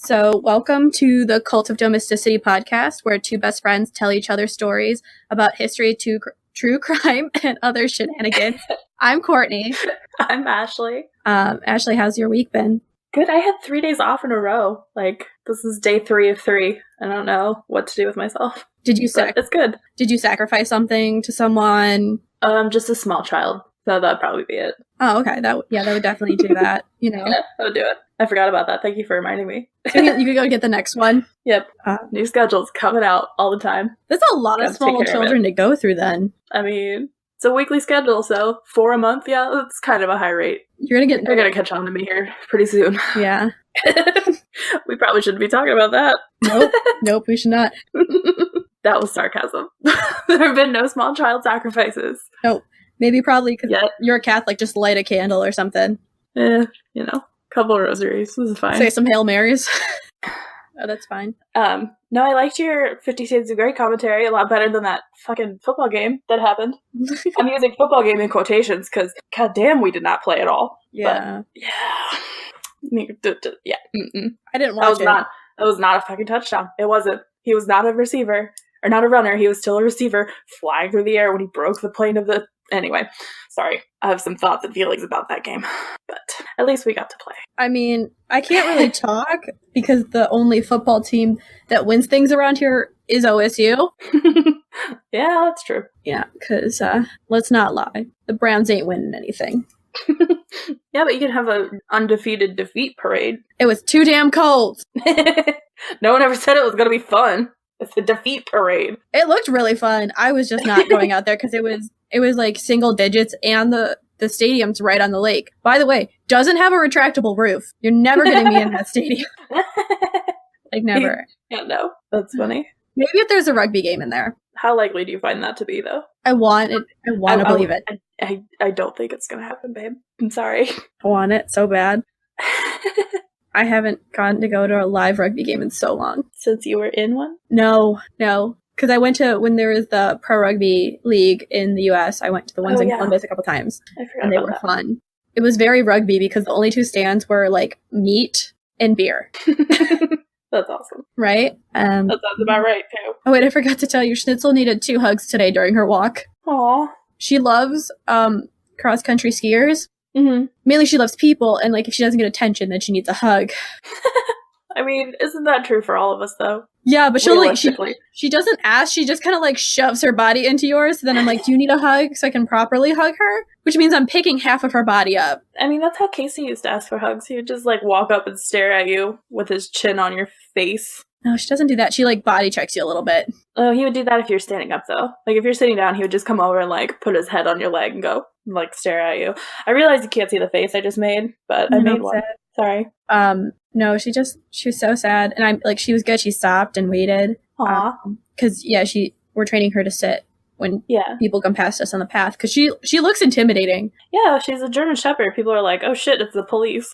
So, welcome to the Cult of Domesticity podcast, where two best friends tell each other stories about history, true crime, and other shenanigans. I'm Courtney. I'm Ashley. Ashley, how's your week been? Good. I had 3 days off in a row. This is day 3 of 3. I don't know what to do with myself. It's good. Did you sacrifice something to someone? Just a small child. So that'd probably be it. Oh, okay. That would definitely do that. You know, yeah, that would do it. I forgot about that. Thank you for reminding me. So you could go get the next one. Yep. New schedules coming out all the time. That's a lot of small children to go through then. I mean, it's a weekly schedule, so 4 a month, yeah, that's kind of a high rate. They're gonna catch on to me here pretty soon. Yeah. We probably shouldn't be talking about that. Nope, we should not. That was sarcasm. There have been no small child sacrifices. Nope. Maybe probably because you're a Catholic, just light a candle or something. Couple rosaries. This is fine. Say some Hail Marys. Oh, that's fine. No, I liked your 50 Shades of Grey commentary a lot better than that fucking football game that happened. I'm using football game in quotations because, goddamn, we did not play at all. Yeah. But, yeah. I didn't watch it. That was not a fucking touchdown. It wasn't. He was not a receiver. Or not a runner. He was still a receiver flying through the air when he broke the plane of the... Anyway, sorry. I have some thoughts and feelings about that game. But at least we got to play. I mean, I can't really talk because the only football team that wins things around here is OSU. Yeah, that's true. Yeah, because let's not lie. The Browns ain't winning anything. Yeah, but you can have an undefeated defeat parade. It was too damn cold. No one ever said it was going to be fun. It's a defeat parade. It looked really fun. I was just not going out there because it was like single digits and the stadium's right on the lake. By the way, doesn't have a retractable roof. You're never getting me in that stadium. Like, never. Yeah, no. That's funny. Maybe if there's a rugby game in there. How likely do you find that to be, though? I want to believe it. I don't think it's going to happen, babe. I'm sorry. I want it so bad. I haven't gotten to go to a live rugby game in so long. Since you were in one? No. Because I went to, when there was the Pro Rugby League in the U.S., I went to the ones in Columbus a couple times. I forgot and they were fun. It was very rugby because the only two stands were, like, meat and beer. That's awesome. Right? That sounds about right, too. Oh, wait, I forgot to tell you, Schnitzel needed 2 hugs today during her walk. Aw. She loves cross-country skiers. Mm-hmm. Mainly she loves people, and, like, if she doesn't get attention, then she needs a hug. I mean, isn't that true for all of us, though? Yeah, but she'll, like, she doesn't ask, she just kind of, like, shoves her body into yours, so then I'm like, do you need a hug so I can properly hug her? Which means I'm picking half of her body up. I mean, that's how Casey used to ask for hugs. He would just, like, walk up and stare at you with his chin on your face. No, she doesn't do that. She, like, body checks you a little bit. Oh, he would do that if you're standing up, though. Like, if you're sitting down, he would just come over and, like, put his head on your leg and go, like, stare at you. I realize you can't see the face I just made, but I made one. Sorry. No, she was so sad. And I'm, like, she was good. She stopped and waited. Aw. Because, we're training her to sit when people come past us on the path. Because she looks intimidating. Yeah, she's a German Shepherd. People are like, oh shit, it's the police.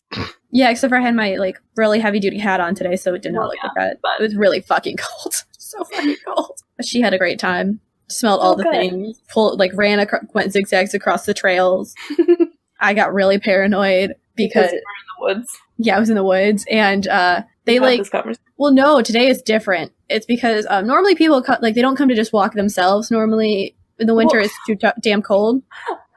Yeah, except for I had my, like, really heavy-duty hat on today, so it did not look like that. But it was really fucking cold. So fucking cold. But she had a great time. Smelled all the things. Went zigzags across the trails. I got really paranoid because you were in the woods. Yeah, I was in the woods, and they well, no, today is different. It's because normally people they don't come to just walk themselves. Normally in the winter it's too damn cold.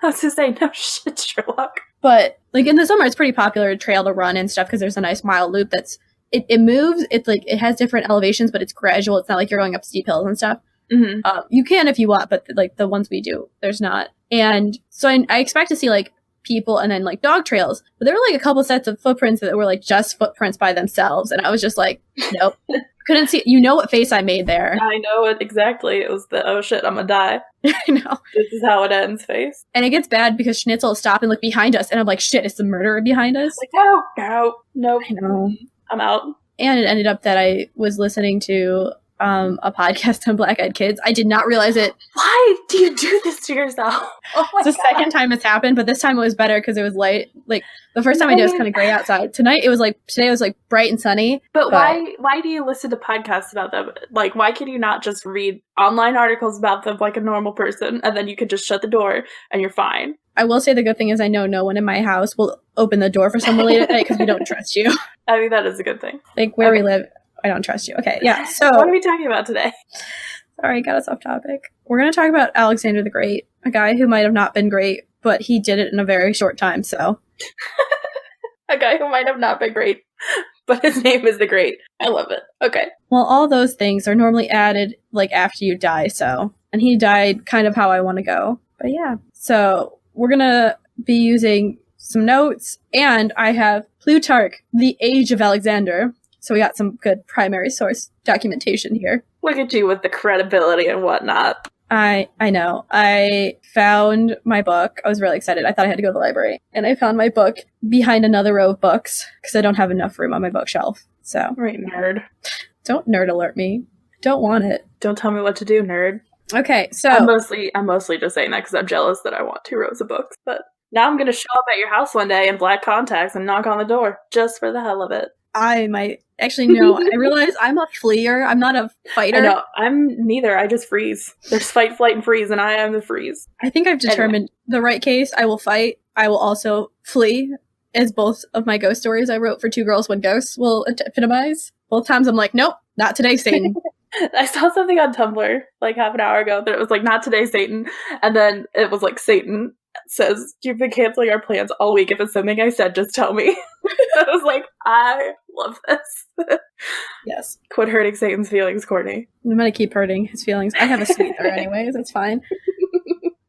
I was to say, no shit, Sherlock. But like in the summer, it's pretty popular trail to run and stuff because there's a nice mile loop that's it moves. It's like it has different elevations, but it's gradual. It's not like you're going up steep hills and stuff. Mm-hmm. You can if you want, but like the ones we do, there's not. And so I expect to see like people and then like dog trails, but there were like a couple sets of footprints that were like just footprints by themselves, and I was just like, nope. Couldn't see. You know what face I made there. I know it exactly. It was the, oh shit, I'm gonna die. I know. This is how it ends face. And it gets bad because Schnitzel will stop and look behind us, and I'm like, shit, is the murderer behind us? Like, no. I know. I'm out. And it ended up that I was listening to a podcast on Black Eyed Kids. I did not realize it. Why do you do this to yourself? Oh my God. It's the second time it's happened, but this time it was better because it was light. Like the first time I did it was kind of gray outside. Today it was like bright and sunny. But why do you listen to podcasts about them? Like, why can you not just read online articles about them like a normal person, and then you can just shut the door and you're fine? I will say the good thing is I know no one in my house will open the door for someone late at night because we don't trust you. I mean, that is a good thing. Like where we live, I don't trust you. Okay, yeah. So what are we talking about today? Sorry, got us off topic. We're going to talk about Alexander the Great, a guy who might have not been great, but he did it in a very short time, so. A guy who might have not been great, but his name is the Great. I love it. Okay. Well, all those things are normally added, like, after you die, so. And he died kind of how I want to go. But yeah. So, we're going to be using some notes, and I have Plutarch, The Age of Alexander. So we got some good primary source documentation here. Look at you with the credibility and whatnot. I know. I found my book. I was really excited. I thought I had to go to the library. And I found my book behind another row of books because I don't have enough room on my bookshelf. So. Right, nerd. Don't nerd alert me. Don't want it. Don't tell me what to do, nerd. Okay, so. I'm mostly just saying that because I'm jealous that I want 2 rows of books. But now I'm going to show up at your house one day in black contacts and knock on the door just for the hell of it. I might. Actually, no. I realize I'm a fleer. I'm not a fighter. I know. I'm neither. I just freeze. There's fight, flight, and freeze, and I am the freeze. I think I've determined the right case. I will fight. I will also flee, as both of my ghost stories I wrote for 2 Girls, 1 Ghost will epitomize. Both times I'm like, nope, not today, Satan. I saw something on Tumblr like half an hour ago that it was like, not today, Satan. And then it was like, Satan says, you've been canceling our plans all week. If it's something I said, just tell me. I was like, I love this. Yes. Quit hurting Satan's feelings, Courtney. I'm going to keep hurting his feelings. I have a sweetener anyways. It's fine.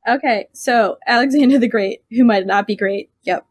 Okay, so Alexander the Great, who might not be great. Yep.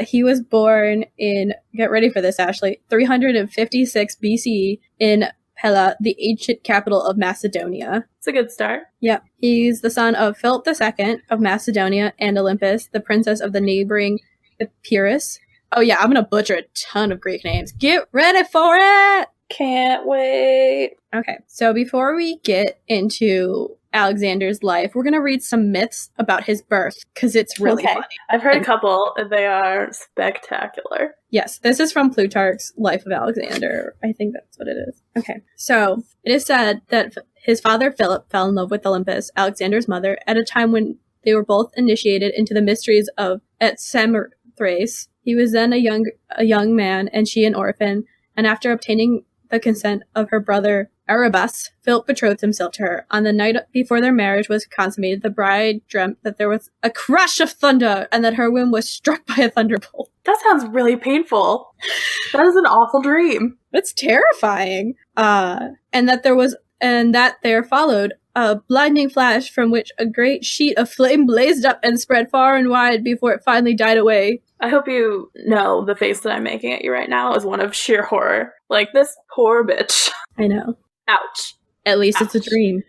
He was born in, get ready for this, Ashley, 356 BCE in Pella, the ancient capital of Macedonia. It's a good start. Yep. He's the son of Philip II of Macedonia and Olympus, the princess of the neighboring Epirus. Oh yeah, I'm going to butcher a ton of Greek names. Get ready for it! Can't wait. Okay, so before we get into Alexander's life, we're going to read some myths about his birth, because it's really funny. I've heard a couple, and they are spectacular. Yes, this is from Plutarch's Life of Alexander. I think that's what it is. Okay, so it is said that his father Philip fell in love with Olympus, Alexander's mother, at a time when they were both initiated into the mysteries of Samothrace. He was then a young man, and she an orphan, and after obtaining the consent of her brother Erebus, Philip betrothed himself to her. On the night before their marriage was consummated, the bride dreamt that there was a crash of thunder and that her womb was struck by a thunderbolt. That sounds really painful. That is an awful dream. That's terrifying. And that there followed a blinding flash from which a great sheet of flame blazed up and spread far and wide before it finally died away. I hope you know the face that I'm making at you right now is one of sheer horror. Like, this poor bitch. I know. Ouch. At least It's a dream.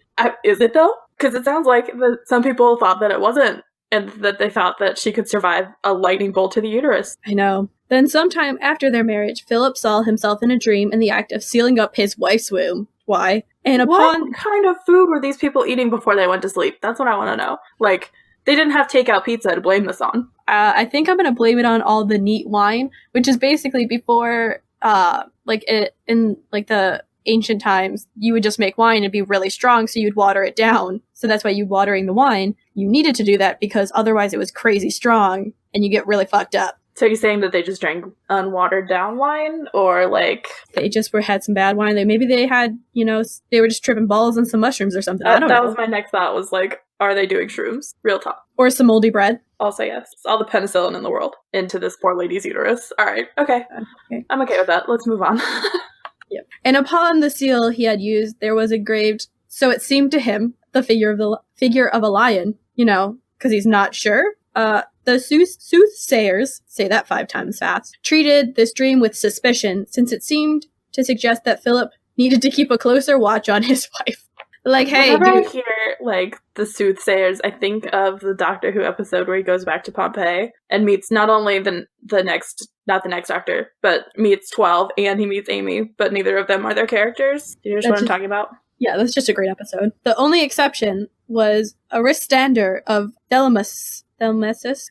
Is it, though? Because it sounds like some people thought that it wasn't, and that they thought that she could survive a lightning bolt to the uterus. I know. Then sometime after their marriage, Philip saw himself in a dream in the act of sealing up his wife's womb. Why? And what kind of food were these people eating before they went to sleep? That's what I want to know. Like, they didn't have takeout pizza to blame this on. I think I'm going to blame it on all the neat wine, which is basically before, in the ancient times, you would just make wine and be really strong, so you'd water it down. So that's why you watering the wine. You needed to do that because otherwise it was crazy strong and you get really fucked up. So you're saying that they just drank unwatered down wine, or like they just had some bad wine? Maybe they had, they were just tripping balls on some mushrooms or something. I don't know. That was my next thought. Was like, are they doing shrooms? Real talk. Or some moldy bread. Also, yes. All the penicillin in the world into this poor lady's uterus. All right. Okay. I'm okay with that. Let's move on. Yep. And upon the seal he had used, there was engraved, so it seemed to him, the figure of a lion, because he's not sure. The soothsayers, say that 5 times fast, treated this dream with suspicion, since it seemed to suggest that Philip needed to keep a closer watch on his wife. Like, hey, whenever I hear, like, the soothsayers, I think of the Doctor Who episode where he goes back to Pompeii and meets not only not the next Doctor, but meets 12 and he meets Amy, but neither of them are their characters. Do you know what I'm talking about? Yeah, that's just a great episode. The only exception was Aristander of Thelmus,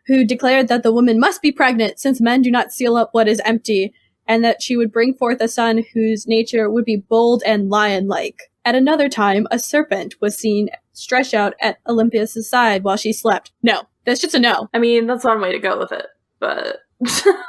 who declared that the woman must be pregnant since men do not seal up what is empty, and that she would bring forth a son whose nature would be bold and lion-like. At another time, a serpent was seen stretched out at Olympias' side while she slept. No, that's just a no. I mean, that's one way to go with it, but I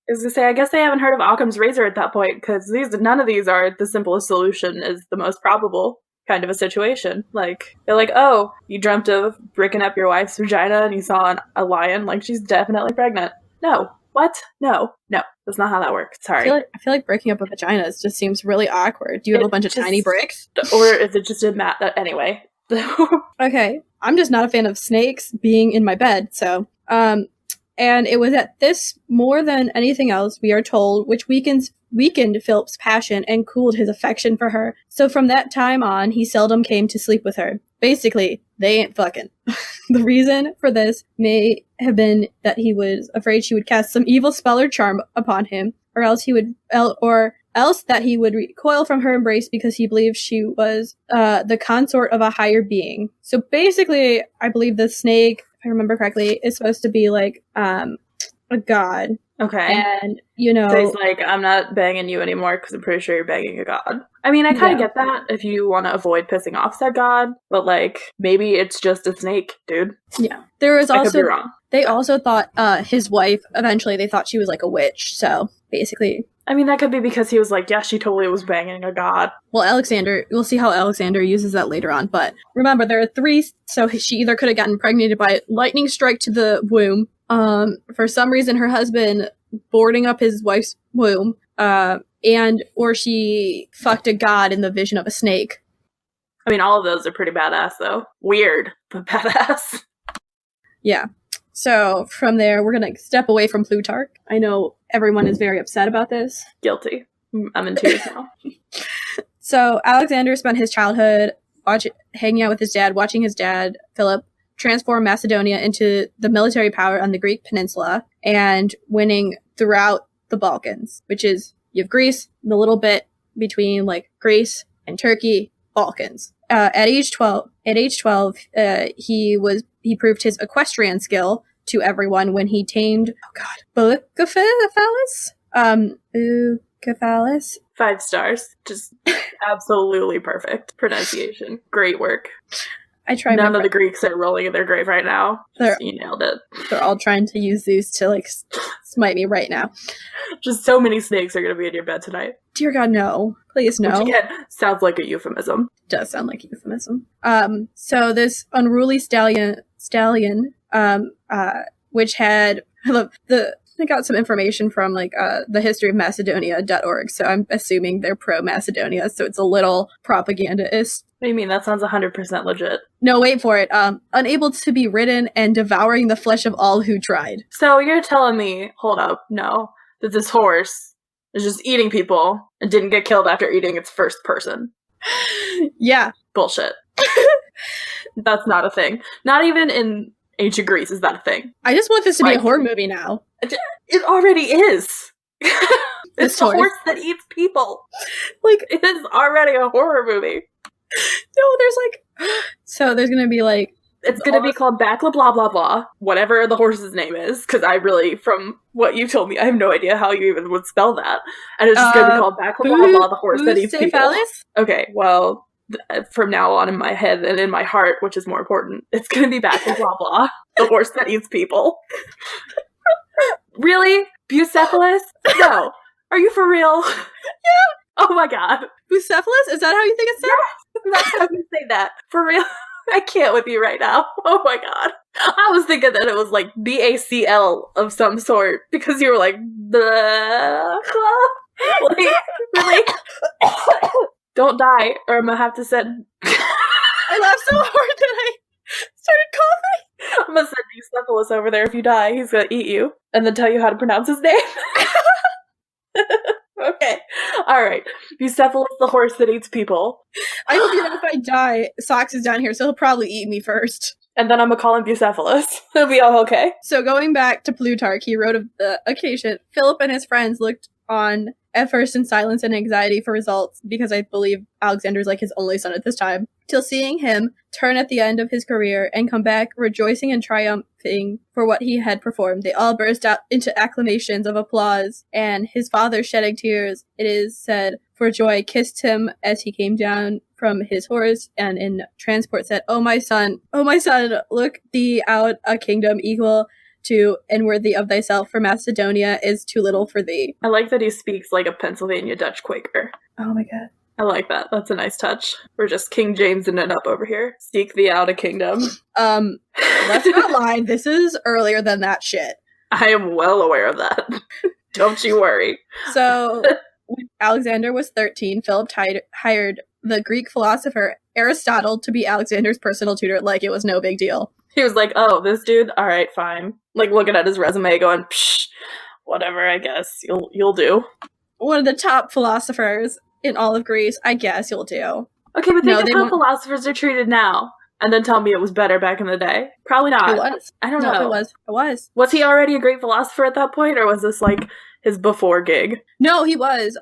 was gonna say, I guess they haven't heard of Occam's razor at that point, because none of these are the simplest solution is the most probable kind of a situation. Like, they're like, oh, you dreamt of breaking up your wife's vagina and you saw a lion, like, she's definitely pregnant. No. What? No. That's not how that works. Sorry. I feel like breaking up a vagina just seems really awkward. Do you have a bunch of tiny bricks? Or is it just a mat that, anyway. Okay. I'm just not a fan of snakes being in my bed, so, and it was at this, more than anything else, we are told, which weakened Philip's passion and cooled his affection for her. So from that time on, he seldom came to sleep with her. Basically, they ain't fucking. The reason for this may have been that he was afraid she would cast some evil spell or charm upon him, or else that he would recoil from her embrace because he believed she was the consort of a higher being. So basically, I believe the snake, if I remember correctly, is supposed to be like a god. Okay. And, so he's like, I'm not banging you anymore because I'm pretty sure you're banging a god. I mean, I kind of get that if you want to avoid pissing off said god, but, like, maybe it's just a snake, dude. Yeah. There was also... I could be wrong. They also thought his wife, eventually they thought she was like a witch, so basically... I mean, that could be because he was like, yeah, she totally was banging a god. Well, we'll see how Alexander uses that later on, but remember, there are 3, so she either could have gotten impregnated by a lightning strike to the womb, for some reason her husband boarding up his wife's womb, or she fucked a god in the vision of a snake. I mean, all of those are pretty badass, though. Weird, but badass. Yeah. So, from there, we're going to step away from Plutarch. I know everyone is very upset about this. Guilty. I'm in tears now. So, Alexander spent his childhood hanging out with his dad, watching his dad, Philip, transform Macedonia into the military power on the Greek peninsula, and winning throughout the Balkans, which is, you have Greece, the little bit between, like, Greece and Turkey, Balkans. At age 12, he proved his equestrian skill to everyone when he tamed, Bucephalus? Bucephalus? 5 stars. Just absolutely perfect pronunciation. Great work. None of the Greeks are rolling in their grave right now. You nailed it. They're all trying to use Zeus to, like, smite me right now. Just so many snakes are going to be in your bed tonight. Dear God, no. Please, no. Which, again, sounds like a euphemism. Does sound like a euphemism. So this unruly stallion, which had, I got some information from, like, the history of Macedonia.org, so I'm assuming they're pro-Macedonia, so it's a little propagandist. What do you mean? That sounds 100% legit. No, wait for it. Unable to be ridden and devouring the flesh of all who tried. So you're telling me, hold up, no, that this horse is just eating people and didn't get killed after eating its first person? Yeah. Bullshit. That's not a thing. Not even in ancient Greece is that a thing. I just want this to be a horror movie now. It already is. It's a horse that eats people. Like, it is already a horror movie. No, there's gonna be, like... It's gonna be called Bakla blah blah blah, whatever the horse's name is, because I really, from what you told me, I have no idea how you even would spell that. And it's just gonna be called Bakla blah blah, the horse that eats people. Okay, well, from now on in my head and in my heart, which is more important, it's gonna be Bakla blah blah, the horse that eats people. Really? Bucephalus? No. Are you for real? Yeah. Oh my god. Bucephalus? Is that how you think it's said? Yes, that's how you say that. For real? I can't with you right now. Oh my god. I was thinking that it was like BACL of some sort, because you were like, like, really? Don't die, or I'm gonna have to send... I laughed so hard that I started coughing. I'm gonna send Bucephalus over there if you die. He's gonna eat you, and then tell you how to pronounce his name. Okay. All right. Bucephalus, the horse that eats people. I hope you know if I die, Socks is down here, so he'll probably eat me first. And then I'm gonna call him Bucephalus. It'll be all okay. So going back to Plutarch, he wrote of the occasion, Philip and his friends looked on at first in silence and anxiety for results, because I believe Alexander's like his only son at this time, till seeing him turn at the end of his career and come back rejoicing and triumphing for what he had performed. They all burst out into acclamations of applause, and his father, shedding tears, it is said, for joy, kissed him as he came down from his horse, and in transport said, oh my son, look thee out a kingdom equal to and worthy of thyself, for Macedonia is too little for thee. I like that he speaks like a Pennsylvania Dutch Quaker. Oh my god. I like that. That's a nice touch. We're just King Jamesing it up over here. Seek thee out a kingdom. Let's not lie. This is earlier than that shit. I am well aware of that. Don't you worry. So, when Alexander was 13, Philip hired the Greek philosopher Aristotle to be Alexander's personal tutor, like it was no big deal. He was like, oh, this dude? All right, fine. Like, looking at his resume going, psh, whatever, I guess. You'll do. One of the top philosophers in all of Greece, I guess you'll do. Okay, but think of how philosophers are treated now. And then tell me it was better back in the day. Probably not. It was. I don't know. It was. Was he already a great philosopher at that point, or was this like his before gig? No, he was.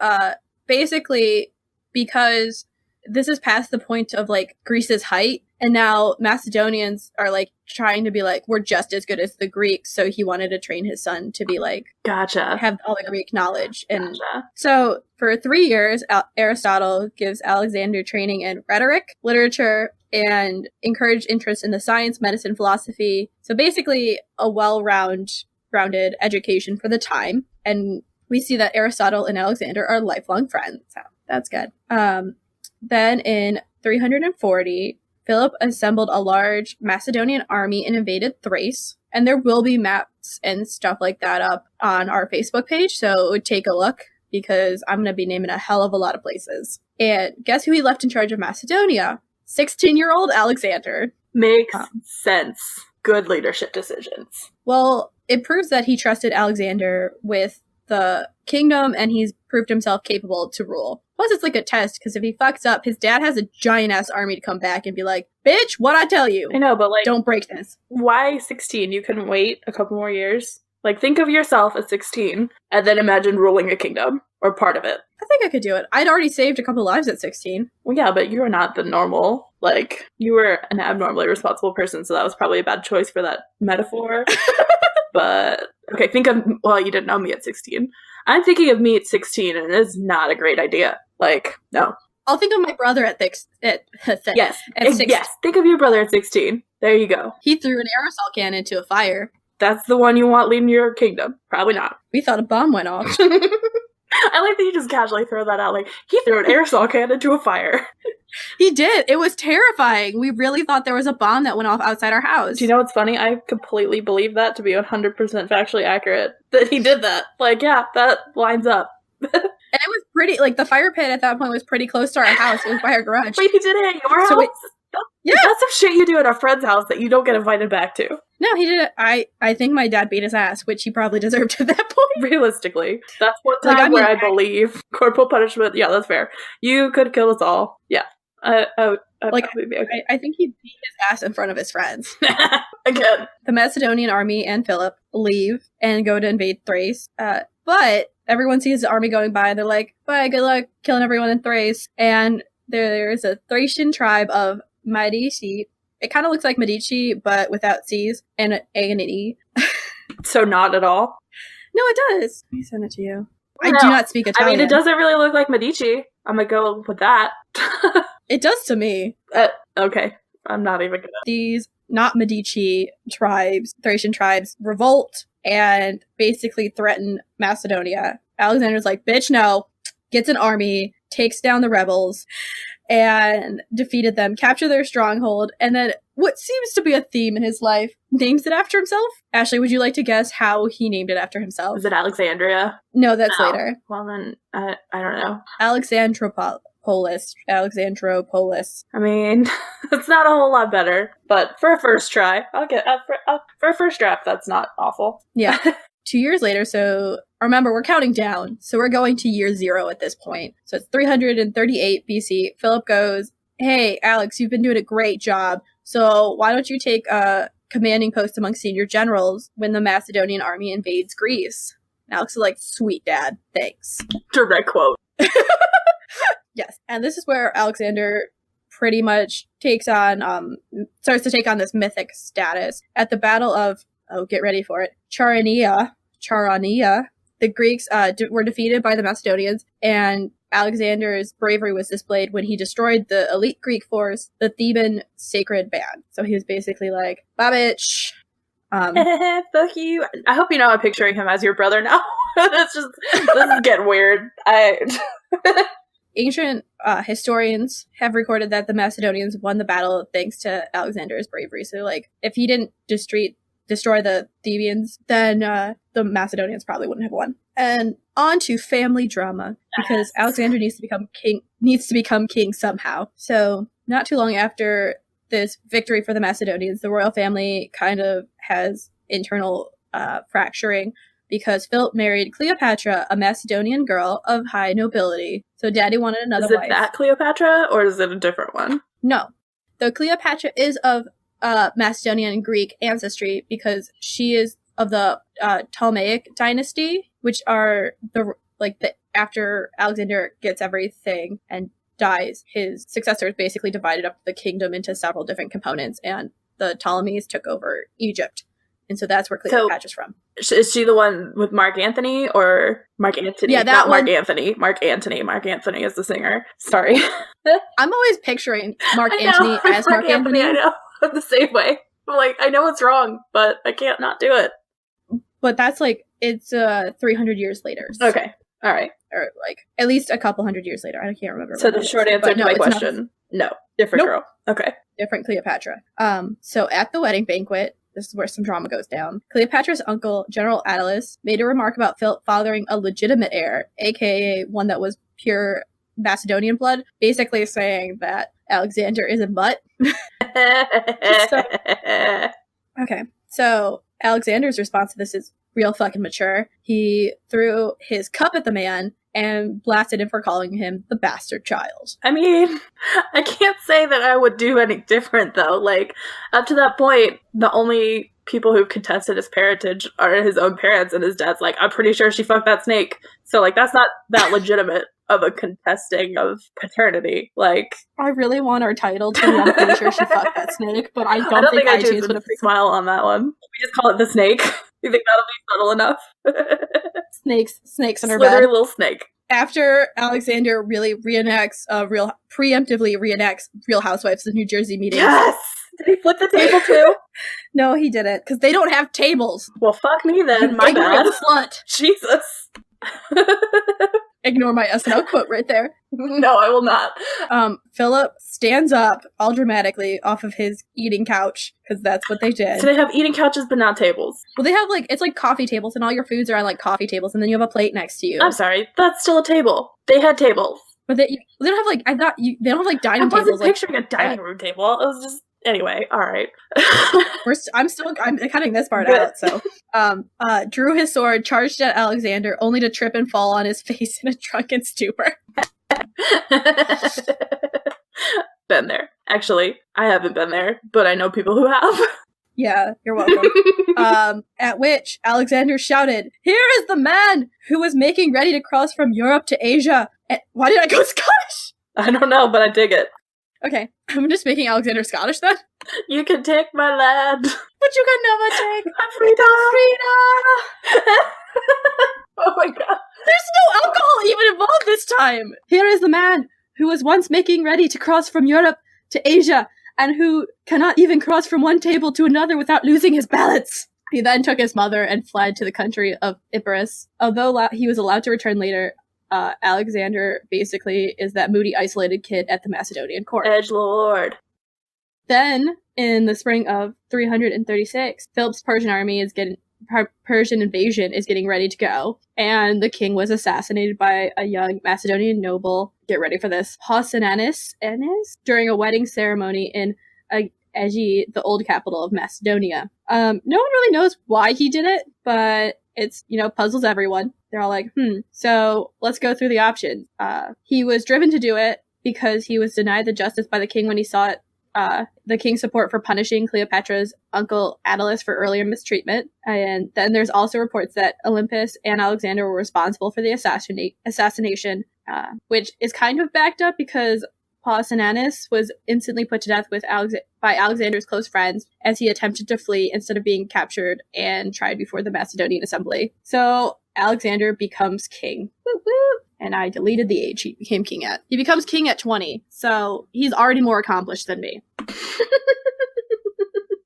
Basically, because this is past the point of like Greece's height, and now Macedonians are like trying to be like, we're just as good as the Greeks, so he wanted to train his son to be like, gotcha, have all the Greek knowledge. And gotcha. So for 3 years, Aristotle gives Alexander training in rhetoric, literature, and encouraged interest in the science, medicine, philosophy. So basically a well-rounded education for the time. And we see that Aristotle and Alexander are lifelong friends. So that's good. Then in 340, Philip assembled a large Macedonian army and invaded Thrace. And there will be maps and stuff like that up on our Facebook page, so take a look, because I'm going to be naming a hell of a lot of places. And guess who he left in charge of Macedonia? 16-year-old Alexander. Makes sense. Good leadership decisions. Well, it proves that he trusted Alexander with the kingdom, and he's proved himself capable to rule. Plus, it's like a test, because if he fucks up, his dad has a giant-ass army to come back and be like, bitch, what'd I tell you? I know, but like, don't break this. Why 16? You couldn't wait a couple more years? Like, think of yourself at 16, and then imagine ruling a kingdom, or part of it. I think I could do it. I'd already saved a couple lives at 16. Well, yeah, but you were not the normal, like, you were an abnormally responsible person, so that was probably a bad choice for that metaphor. But, okay, well, you didn't know me at 16. I'm thinking of me at 16, and it's not a great idea. Like, no. I'll think of my brother at Yes, think of your brother at 16. There you go. He threw an aerosol can into a fire. That's the one you want leading your kingdom. Probably not. We thought a bomb went off. I like that you just casually throw that out. Like, he threw an aerosol can into a fire. He did. It was terrifying. We really thought there was a bomb that went off outside our house. Do you know what's funny? I completely believe that to be 100% factually accurate. That he did that. Like, yeah, that lines up. And it was pretty, like, the fire pit at that point was pretty close to our house. It was by our garage. Wait, he did it at your house? Yeah. That's some shit you do at a friend's house that you don't get invited back to. No, he did it. I think my dad beat his ass, which he probably deserved at that point. Realistically. That's one time where I believe corporal punishment. Yeah, that's fair. You could kill us all. Yeah. I'd probably be okay. I think he beat his ass in front of his friends. Again. The Macedonian army and Philip leave and go to invade Thrace. But everyone sees the army going by. They're like, bye, good luck killing everyone in Thrace. And there's a Thracian tribe of Medici. It kind of looks like Medici, but without C's and an A and an E. So not at all? No, it does. Let me send it to you. I do not speak Italian. I mean, it doesn't really look like Medici. I'm going to go with that. It does to me. Okay. I'm not even going to. These not Medici tribes, Thracian tribes, revolt and basically threaten Macedonia. Alexander's like, bitch, no. Gets an army, takes down the rebels, and defeated them, capture their stronghold, and then what seems to be a theme in his life, names it after himself. Ashley, would you like to guess how he named it after himself? Is it Alexandria? No, that's later. Well, then, I don't know. Alexandropolis. I mean, it's not a whole lot better, but for a first try, I'll get for a first draft, that's not awful. Yeah. 2 years later, so remember, we're counting down. So we're going to year 0 at this point. So it's 338 BC. Philip goes, hey, Alex, you've been doing a great job. So why don't you take a commanding post among senior generals when the Macedonian army invades Greece? And Alex is like, sweet dad, thanks. Direct quote. Yes. And this is where Alexander pretty much starts to take on this mythic status. At the Battle of, get ready for it, Charonia, the Greeks were defeated by the Macedonians, and Alexander's bravery was displayed when he destroyed the elite Greek force, the Theban sacred band. So he was basically like, bye bitch. Fuck you. I hope you know I'm picturing him as your brother now. This is getting weird. Ancient historians have recorded that the Macedonians won the battle thanks to Alexander's bravery. So, like, if he didn't destroy the Thebans, then the Macedonians probably wouldn't have won. And on to family drama, because Alexander needs to become king somehow. So, not too long after this victory for the Macedonians, the royal family kind of has internal fracturing, because Philip married Cleopatra, a Macedonian girl of high nobility. So daddy wanted another wife. Is it that Cleopatra, or is it a different one? No. Though Cleopatra is of Macedonian and Greek ancestry, because she is of the Ptolemaic dynasty, which are after Alexander gets everything and dies, his successors basically divided up the kingdom into several different components, and the Ptolemies took over Egypt. And so that's where Cleopatra's from. Is she the one with Mark Antony, or Mark Antony? Yeah, not Mark Anthony. Mark Antony. Mark Antony is the singer. Sorry. I'm always picturing Mark Antony as Mark Anthony. I know. I'm the same way. I'm like, I know it's wrong, but I can't not do it. But that's it's 300 years later. So. Okay. All right. Or at least a couple hundred years later. I can't remember. So the short answer to my question, no. Different girl. Okay. Different Cleopatra. So at the wedding banquet, this is where some drama goes down. Cleopatra's uncle, General Attalus, made a remark about Philip fathering a legitimate heir, aka one that was pure Macedonian blood, basically saying that Alexander is a mutt. So Alexander's response to this is real fucking mature. He threw his cup at the man and blasted him for calling him the bastard child. I mean, I can't say that I would do any different, though. Up to that point, the only people who've contested his parentage are his own parents, and his dad's like, I'm pretty sure she fucked that snake. So, that's not that legitimate of a contesting of paternity. I really want our title to be, I'm pretty sure she fucked that snake, but I don't think iTunes would have smile on that one. We just call it the snake. You think that'll be subtle enough? Snakes in her bed. Slithery little snake. After Alexander really preemptively reenacts Real Housewives of New Jersey meetings. Yes! Did he flip the table too? No, he didn't, because they don't have tables. Well, fuck me then. My bad. Slut. Jesus. Ignore my SNL quote right there. No, I will not. Philip stands up all dramatically off of his eating couch, because that's what they did. So they have eating couches but not tables. Well, they have it's coffee tables, and all your foods are on coffee tables, and then you have a plate next to you. I'm sorry, that's still a table. They had tables. But they don't have they don't have dining tables. I wasn't picturing a dining room table. It was just anyway. All right. I'm cutting this part out. So, drew his sword, charged at Alexander, only to trip and fall on his face in a drunken stupor. Been there. Actually, I haven't been there, but I know people who have. Yeah, you're welcome. At which Alexander shouted, "Here is the man who was making ready to cross from Europe to Asia." And why did I go Scottish? I don't know, but I dig it. Okay, I'm just making Alexander Scottish then. You can take my lad, but you can never take my freedom. Oh my god. There's no alcohol even involved this time. Here is the man who was once making ready to cross from Europe to Asia, and who cannot even cross from one table to another without losing his balance. He then took his mother and fled to the country of Epirus. Although he was allowed to return later, Alexander basically is that moody, isolated kid at the Macedonian court. Edgelord. Then, in the spring of 336, Philip's Persian invasion is getting ready to go, and the king was assassinated by a young Macedonian noble. Get ready for this. Pausanias during a wedding ceremony in Aegi, the old capital of Macedonia. No one really knows why he did it, but It's, puzzles everyone. They're all like, so let's go through the options. He was driven to do it because he was denied the justice by the king when he sought the king's support for punishing Cleopatra's uncle Attalus for earlier mistreatment. And then there's also reports that Olympus and Alexander were responsible for the assassination, which is kind of backed up because Pausanias was instantly put to death by Alexander's close friends as he attempted to flee instead of being captured and tried before the Macedonian assembly. So Alexander becomes king. Woo woo! And I deleted the age he became king at. He becomes king at 20, so he's already more accomplished than me.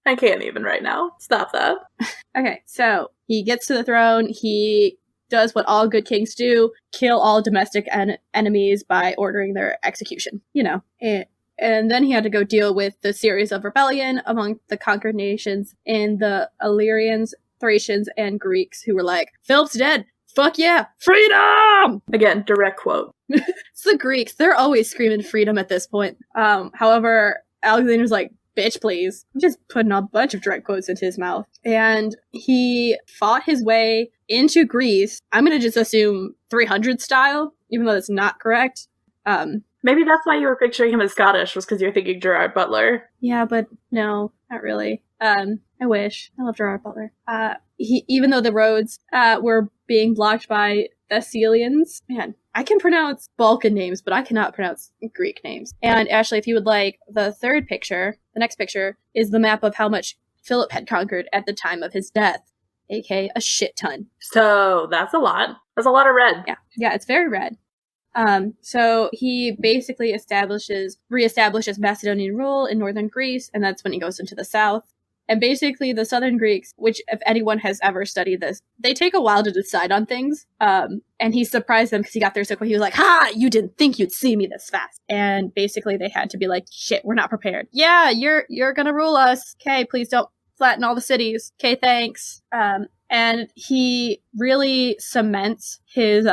I can't even right now. Stop that. Okay, so he gets to the throne. He does what all good kings do, kill all domestic enemies by ordering their execution, And then he had to go deal with the series of rebellion among the conquered nations and the Illyrians, Thracians, and Greeks who were like, Philip's dead. Fuck yeah, freedom! Again, direct quote. It's the Greeks. They're always screaming freedom at this point. However, Alexander's like, bitch, please. I'm just putting a bunch of direct quotes into his mouth. And he fought his way into Greece. I'm going to just assume 300 style, even though that's not correct. Maybe that's why you were picturing him as Scottish, was because you're thinking Gerard Butler. Yeah, but no, not really. I wish. I love Gerard Butler. Even though the roads were being blocked by Thessalians, man, I can pronounce Balkan names, but I cannot pronounce Greek names. And Ashley, if you would like, the next picture is the map of how much Philip had conquered at the time of his death, aka a shit ton. So that's a lot. That's a lot of red. Yeah, it's very red. So he basically reestablishes Macedonian rule in northern Greece, and that's when he goes into the south. And basically the southern Greeks, which if anyone has ever studied this, they take a while to decide on things. And he surprised them because he got there so quick. He was like, ha, you didn't think you'd see me this fast. And basically they had to be like, shit, we're not prepared. Yeah, you're gonna rule us. Okay, please don't flatten all the cities. Okay, thanks. And he really cements his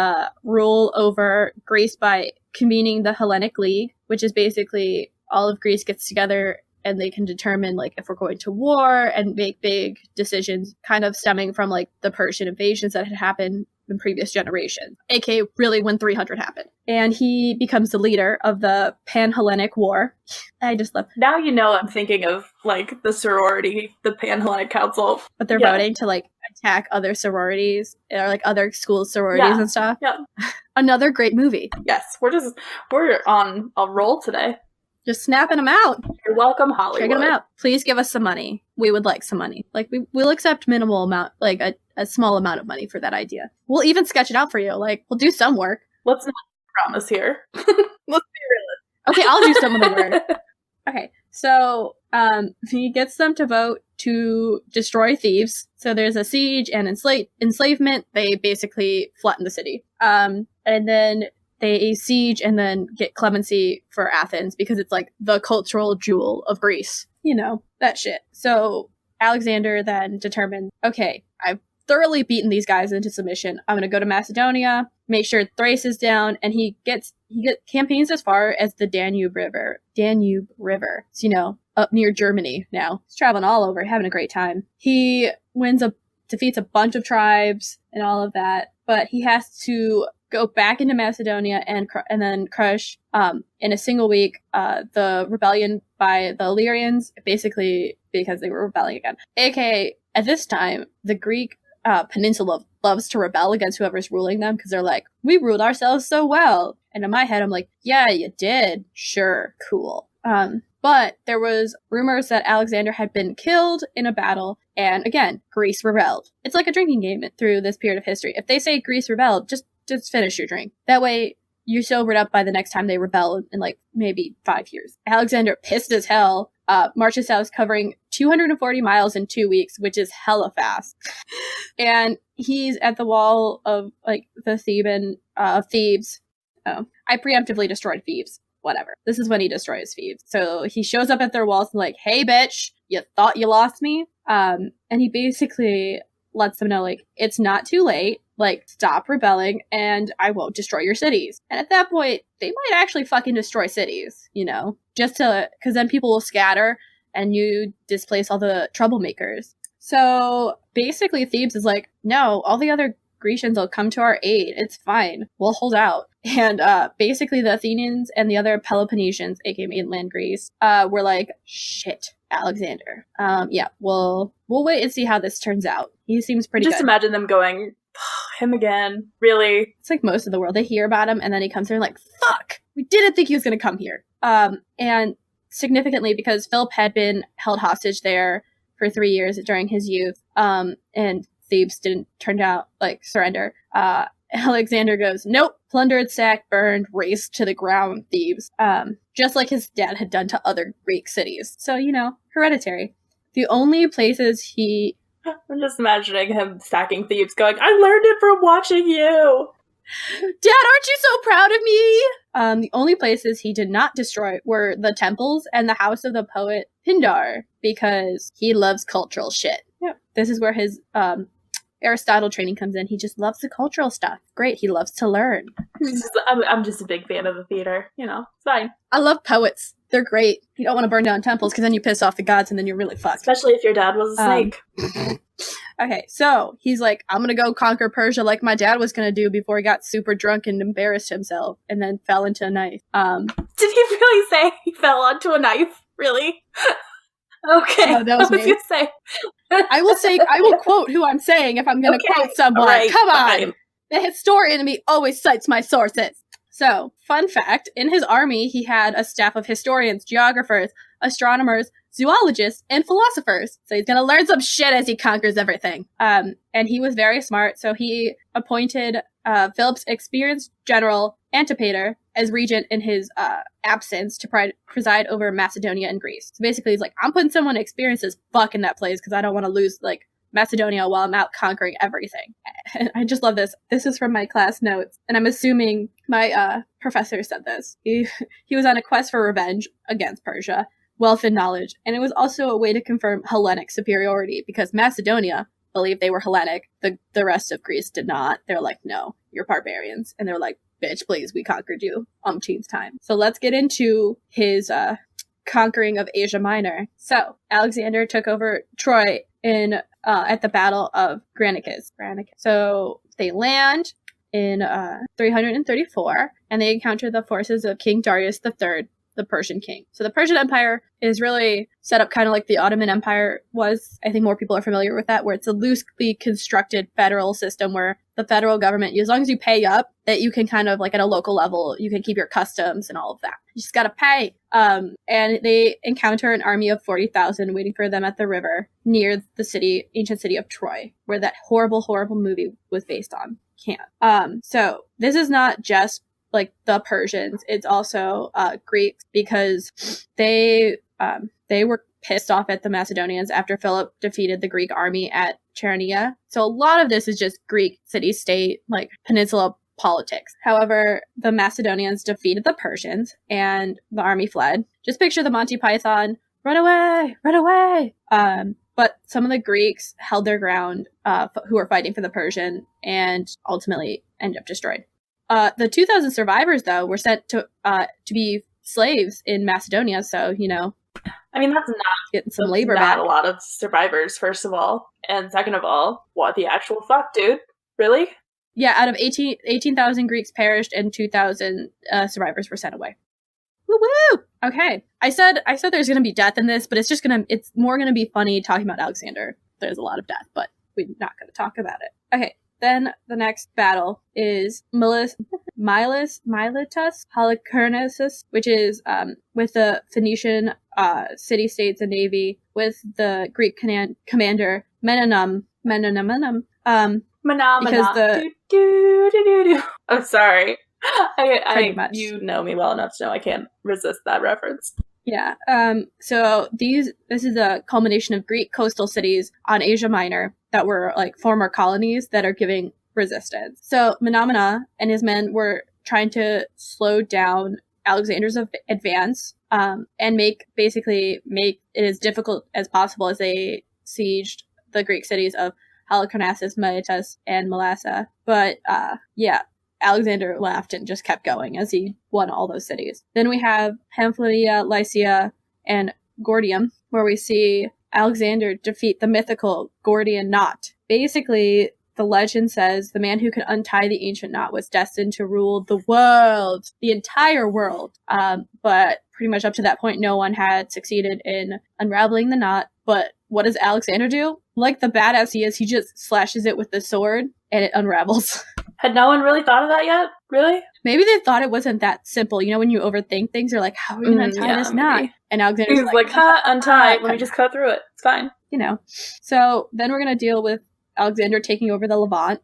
rule over Greece by convening the Hellenic League, which is basically all of Greece gets together and they can determine like if we're going to war and make big decisions kind of stemming from like the Persian invasions that had happened in previous generations, aka really when 300 happened. And he becomes the leader of the Pan-Hellenic War. I just love. Now I'm thinking of like the sorority, the Pan-Hellenic Council. But they're voting to like attack other sororities or like other school sororities and stuff. Yeah. Another great movie. Yes, we're on a roll today. Just snapping them out. You're welcome, Hollywood. Checking them out. Please give us some money. We would like some money. Like, we'll accept minimal amount, like a small amount of money for that idea. We'll even sketch it out for you. Like, we'll do some work. Let's not promise here. Let's be realistic. Okay, I'll do some of the work. Okay, so he gets them to vote to destroy Thebes. So there's a siege and enslavement. They basically flatten the city. And then they siege and then get clemency for Athens because it's like the cultural jewel of Greece. That shit. So Alexander then determined, okay, I've thoroughly beaten these guys into submission. I'm going to go to Macedonia, make sure Thrace is down, and he campaigns as far as the Danube River. It's, up near Germany now. He's traveling all over, having a great time. He defeats a bunch of tribes and all of that, but he has to go back into Macedonia and then crush in a single week the rebellion by the Illyrians, basically because they were rebelling again. AKA, at this time, the Greek peninsula loves to rebel against whoever's ruling them because they're like, we ruled ourselves so well. And in my head, I'm like, yeah, you did. Sure, cool. But there was rumors that Alexander had been killed in a battle, and again, Greece rebelled. It's like a drinking game through this period of history. If they say Greece rebelled, just finish your drink. That way, you're sobered up by the next time they rebel in like maybe 5 years. Alexander, pissed as hell, marches south, covering 240 miles in 2 weeks, which is hella fast. And he's at the wall of like the Thebes. Oh, I preemptively destroyed Thebes. Whatever. This is when he destroys Thebes. So he shows up at their walls and like, hey bitch, you thought you lost me? And he basically lets them know like, it's not too late. Like, stop rebelling and I won't destroy your cities. And at that point, they might actually fucking destroy cities, because then people will scatter and you displace all the troublemakers. So basically Thebes is like, no, all the other Grecians will come to our aid. It's fine. We'll hold out. And basically the Athenians and the other Peloponnesians, aka mainland Greece, were like, shit, Alexander. Yeah, we'll wait and see how this turns out. He seems pretty good. Just imagine them going, him again, really? It's like most of the world. They hear about him and then he comes here like, fuck, we didn't think he was going to come here. And significantly, because Philip had been held hostage there for 3 years during his youth, and Thebes didn't turn out like surrender. Alexander goes, nope, plundered, sacked, burned, razed to the ground, Thebes. Just like his dad had done to other Greek cities. So, hereditary. The only places I'm just imagining him sacking Thebes going, I learned it from watching you! Dad, aren't you so proud of me? The only places he did not destroy were the temples and the house of the poet Pindar, because he loves cultural shit. Yeah. This is where his Aristotle training comes in. He just loves the cultural stuff. Great, he loves to learn. I'm just a big fan of the theater, it's fine. I love poets. They're great. You don't want to burn down temples because then you piss off the gods and then you're really fucked. Especially if your dad was a snake. Okay, so he's like, I'm going to go conquer Persia like my dad was going to do before he got super drunk and embarrassed himself and then fell into a knife. Did he really say he fell onto a knife? Really? Okay. No, that was me. I will quote who I'm saying if I'm going to quote someone. Right, come on. Fine. The historian in me always cites my sources. So, fun fact, in his army, he had a staff of historians, geographers, astronomers, zoologists, and philosophers. So he's going to learn some shit as he conquers everything. And he was very smart, so he appointed Philip's experienced general, Antipater, as regent in his absence to preside over Macedonia and Greece. So basically, he's like, I'm putting someone experienced as fuck in that place because I don't want to lose, Macedonia while I'm out conquering everything. And I just love this. This is from my class notes, and I'm assuming my professor said this. He was on a quest for revenge against Persia, wealth and knowledge, and it was also a way to confirm Hellenic superiority because Macedonia believed they were Hellenic. The rest of Greece did not. They're like, no, you're barbarians. And they're like, bitch, please, we conquered you umpteenth time. So let's get into his conquering of Asia Minor. So Alexander took over Troy in at the Battle of Granicus. So they land in 334, and they encounter the forces of King Darius III, the Persian king. So the Persian Empire is really set up kind of like the Ottoman Empire was. I think more people are familiar with that, where it's a loosely constructed federal system where the federal government, as long as you pay up, that you can kind of at a local level, you can keep your customs and all of that. You just gotta pay. And they encounter an army of 40,000 waiting for them at the river near the ancient city of Troy, where that horrible, horrible movie was based on. So this is not just the Persians, it's also Greeks, because they were pissed off at the Macedonians after Philip defeated the Greek army at Chaeronea. So a lot of this is just Greek city-state, peninsula politics. However, the Macedonians defeated the Persians and the army fled. Just picture the Monty Python, run away, run away. But some of the Greeks held their ground, who were fighting for the Persian, and ultimately ended up destroyed. The 2,000 survivors, though, were sent to be slaves in Macedonia, so, I mean, that's not getting some labor back. A lot of survivors, first of all. And second of all, what the actual fuck, dude? Really? Yeah, out of 18,000 Greeks perished and 2,000 survivors were sent away. Woo-woo! Okay. I said there's going to be death in this, but it's more going to be funny talking about Alexander. There's a lot of death, but we're not going to talk about it. Okay. Then the next battle is Miletus Halicarnassus, which is with the Phoenician city-states and navy, with the Greek commander Menonum. Because I'm sorry. You know me well enough to know I can't resist that reference. Yeah. So this is the culmination of Greek coastal cities on Asia Minor that were former colonies that are giving resistance. So Menomena and his men were trying to slow down Alexander's advance, and make it as difficult as possible as they sieged the Greek cities of Halicarnassus, Miletus, and Mylassa. But Alexander laughed and just kept going as he won all those cities. Then we have Pamphylia, Lycia, and Gordium, where we see Alexander defeat the mythical Gordian knot. Basically, the legend says the man who could untie the ancient knot was destined to rule the world, the entire world. But pretty much up to that point, no one had succeeded in unraveling the knot. But what does Alexander do? Like the badass he is, he just slashes it with the sword and it unravels. Had no one really thought of that yet? Really? Maybe they thought it wasn't that simple. You know, when you overthink things, you're like, how are we going to untie this knot? And Alexander's like, untie. Let me just cut through it. It's fine. You know. So then we're going to deal with Alexander taking over the Levant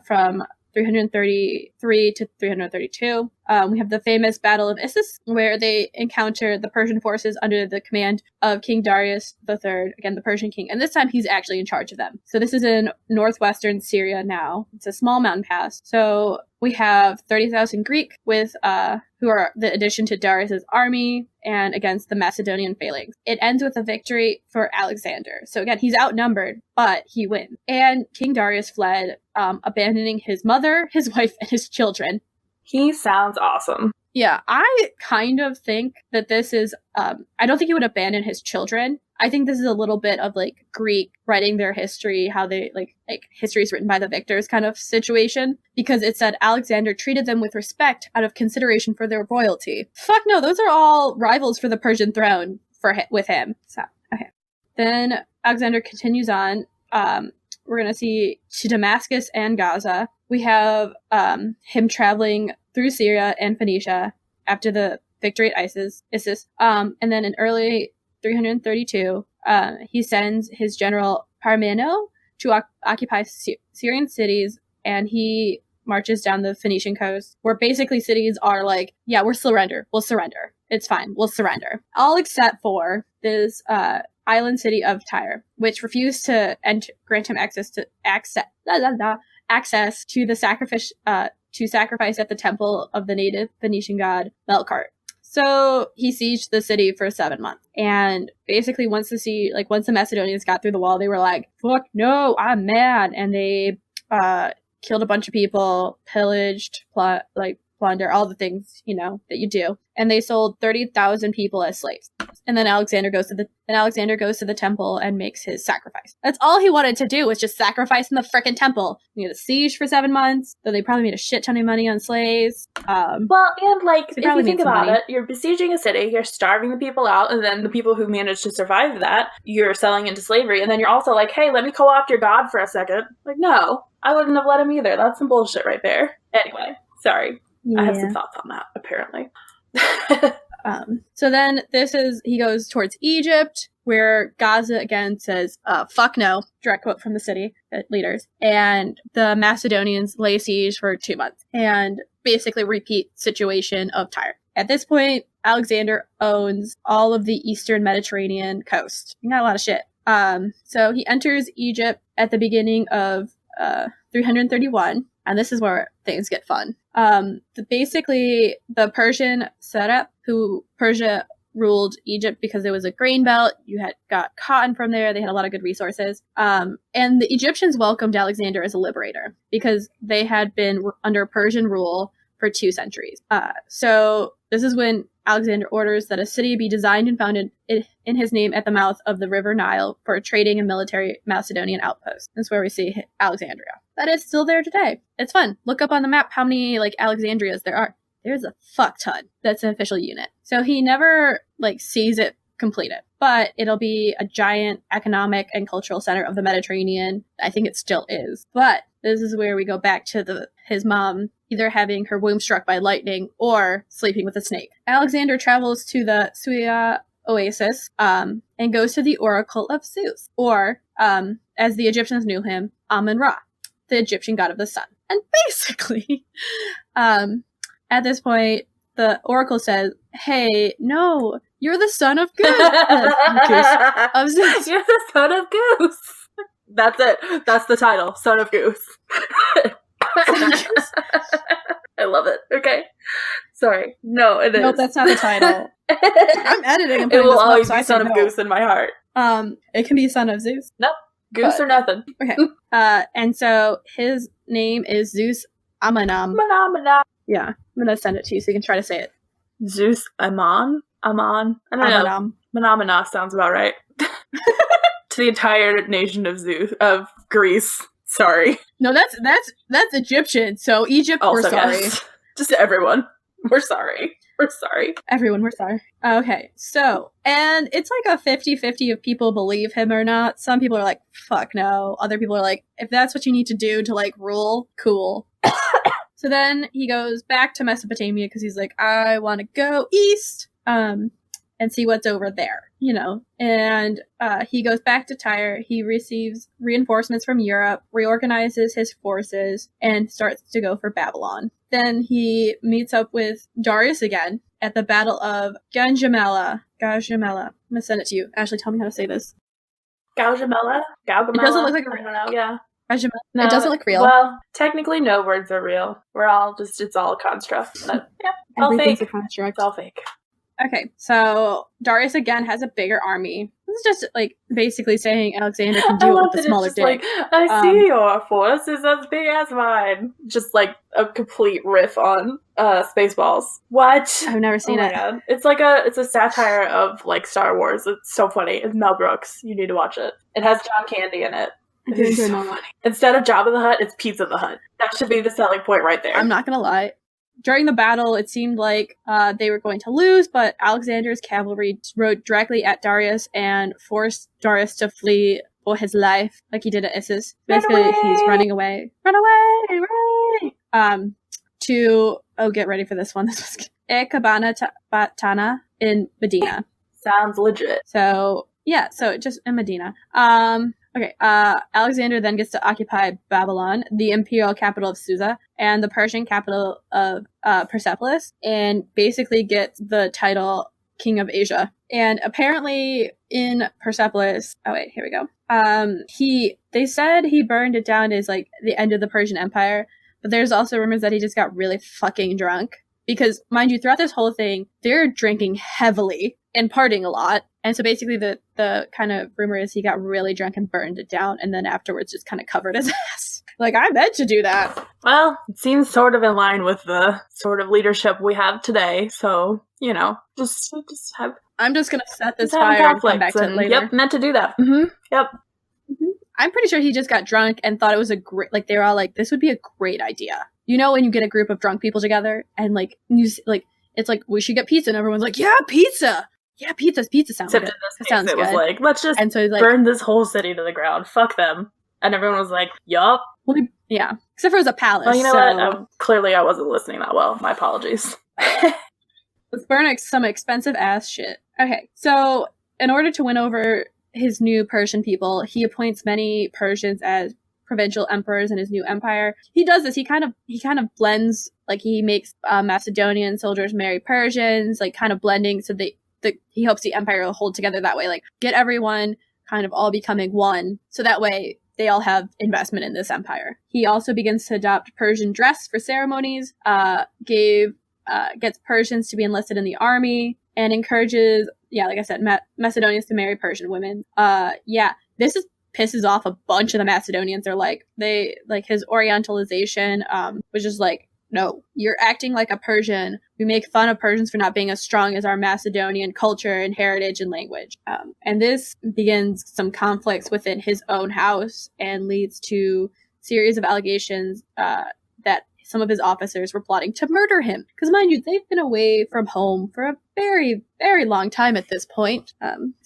from 333 to 332. We have the famous Battle of Issus, where they encounter the Persian forces under the command of King Darius III, again, the Persian king. And this time he's actually in charge of them. So this is in northwestern Syria now. It's a small mountain pass. So we have 30,000 Greek with who are the addition to Darius's army and against the Macedonian phalanx. It ends with a victory for Alexander. So again, he's outnumbered, but he wins. And King Darius fled, abandoning his mother, his wife, and his children. He sounds awesome. Yeah, I kind of think that this is, I don't think he would abandon his children. I think this is a little bit of like Greek writing their history, how they like history is written by the victors kind of situation, because it said Alexander treated them with respect out of consideration for their royalty. Fuck no, those are all rivals for the Persian throne with him. So, okay. Then Alexander continues on. We're going to see to Damascus and Gaza. We have him traveling through Syria and Phoenicia after the victory at Issus. And then in early 332, he sends his general Parmeno to occupy Syrian cities, and he marches down the Phoenician coast, where basically cities are like, yeah, we'll surrender. It's fine. We'll surrender. All except for this island city of Tyre, which refused to grant him access to the sacrifice at the temple of the native Phoenician god Melkart. So he sieged the city for 7 months. And basically once the Macedonians got through the wall, they were like, fuck no, I'm mad. And they killed a bunch of people, pillaged, plunder, all the things, you know, that you do. And they sold 30,000 people as slaves. And then Alexander goes to the temple and makes his sacrifice. That's all he wanted to do, was just sacrifice in the frickin' temple. He had a siege for 7 months, though they probably made a shit ton of money on slaves. Well, and like, if you think about it, you're besieging a city, you're starving the people out, and then the people who managed to survive that, you're selling into slavery, and then you're also like, hey, let me co-opt your god for a second. Like, no, I wouldn't have let him either. That's some bullshit right there. Anyway, sorry. Yeah. I have some thoughts on that, apparently. So then he goes towards Egypt, where Gaza again says, fuck no, direct quote from the city leaders. And the Macedonians lay siege for 2 months and basically repeat situation of Tyre. At this point, Alexander owns all of the eastern Mediterranean coast. He got a lot of shit. So he enters Egypt at the beginning of 331. And this is where things get fun. Basically, the Persian setup, Persia ruled Egypt because it was a grain belt. You got cotton from there. They had a lot of good resources. And the Egyptians welcomed Alexander as a liberator because they had been under Persian rule for 2 centuries. So this is when Alexander orders that a city be designed and founded in his name at the mouth of the River Nile for a trading and military Macedonian outpost. That's where we see Alexandria. That is still there today. It's fun. Look up on the map how many Alexandrias there are. There's a fuck ton. That's an official unit. So he never sees it completed, but it'll be a giant economic and cultural center of the Mediterranean. I think it still is. But this is where we go back to his mom either having her womb struck by lightning or sleeping with a snake. Alexander travels to the Suya Oasis and goes to the Oracle of Zeus, or as the Egyptians knew him, Amun-Ra, the Egyptian god of the sun. And basically, at this point, the Oracle says, hey, no, you're the son of Goose. Of Zeus. You're the son of Goose. That's it. That's the title. Son of Goose. I love it. Okay. Sorry. No, it is. Nope, that's not the title. I'm editing and putting it will always be Son of Goose in my heart. It can be Son of Zeus. Nope. Goose or nothing. Okay. And so his name is Zeus Amanam. Yeah. I'm going to send it to you so you can try to say it. Zeus Amon? I don't know. Manamana sounds about right. to the entire nation of Greece. Sorry. No, that's Egyptian. So Egypt, also, we're sorry. Yes. Just everyone. We're sorry. We're sorry. Everyone, we're sorry. Okay, so, and it's like a 50-50 if people believe him or not. Some people are like, fuck no. Other people are like, if that's what you need to do to, like, rule, cool. So then he goes back to Mesopotamia because he's like, I want to go east and see what's over there, you know. And he goes back to Tyre. He receives reinforcements from Europe, reorganizes his forces, and starts to go for Babylon. Then he meets up with Darius again at the Battle of Gaugamela. I'm going to send it to you. Ashley, tell me how to say this. Gaugamela? It doesn't look like I don't know, yeah. No, it doesn't look real. Well, technically no words are real. It's all a construct. But yeah, it's all Everything's fake. a construct. It's all fake. Okay, so Darius again has a bigger army. This is just like basically saying Alexander can do it with the smaller dick. Like, I see your force is as big as mine. Just like a complete riff on Spaceballs. What? I've never seen it. God. It's a satire of like Star Wars. It's so funny. It's Mel Brooks. You need to watch it. It has John Candy in it. It's so funny. Instead of Jabba the Hutt, it's Pizza the Hutt. That should be the selling point right there. I'm not gonna lie. During the battle, it seemed like they were going to lose, but Alexander's cavalry rode directly at Darius and forced Darius to flee for his life, like he did at Issus. Basically, he's running away. Run away! Get ready for this one. This was Ecbatana in Medina. Sounds legit. So, yeah, so just in Medina. Okay, Alexander then gets to occupy Babylon, the imperial capital of Susa, and the Persian capital of Persepolis, and basically gets the title King of Asia. And apparently in Persepolis, here we go. They said he burned it down as like the end of the Persian Empire, but there's also rumors that he just got really fucking drunk. Because, mind you, throughout this whole thing, they're drinking heavily and partying a lot. And so basically the kind of rumor is he got really drunk and burned it down, and then afterwards just kind of covered his ass. Like, I meant to do that. Well, it seems sort of in line with the sort of leadership we have today. So, you know, just have... I'm just going to set this fire and come back to it later. Yep, meant to do that. Mm-hmm. Yep. Mm-hmm. I'm pretty sure he just got drunk and thought it was a great... Like, they were all like, this would be a great idea. You know when you get a group of drunk people together and, like, it's like, we should get pizza, and everyone's like, yeah, pizza! Yeah, pizza sounds good. Except in this case, it was like, let's just like, burn this whole city to the ground. Fuck them. And everyone was like, yup. Well, yeah. Except for it was a palace. Well, you know what? Clearly I wasn't listening that well. My apologies. Let's burn some expensive ass shit. Okay, so in order to win over his new Persian people, he appoints many Persians as provincial emperors in his new empire. He does this. He kind of blends, like he makes Macedonian soldiers marry Persians, like kind of blending so he hopes the empire will hold together that way, like get everyone kind of all becoming one, so that way they all have investment in this empire. He also begins to adopt Persian dress for ceremonies, gets Persians to be enlisted in the army, and encourages, like I said, Macedonians to marry Persian women. This pisses off a bunch of the Macedonians. They're his Orientalization, was just like, no, you're acting like a Persian. We make fun of Persians for not being as strong as our Macedonian culture and heritage and language. And this begins some conflicts within his own house and leads to a series of allegations that some of his officers were plotting to murder him. Because mind you, they've been away from home for a very, very long time at this point.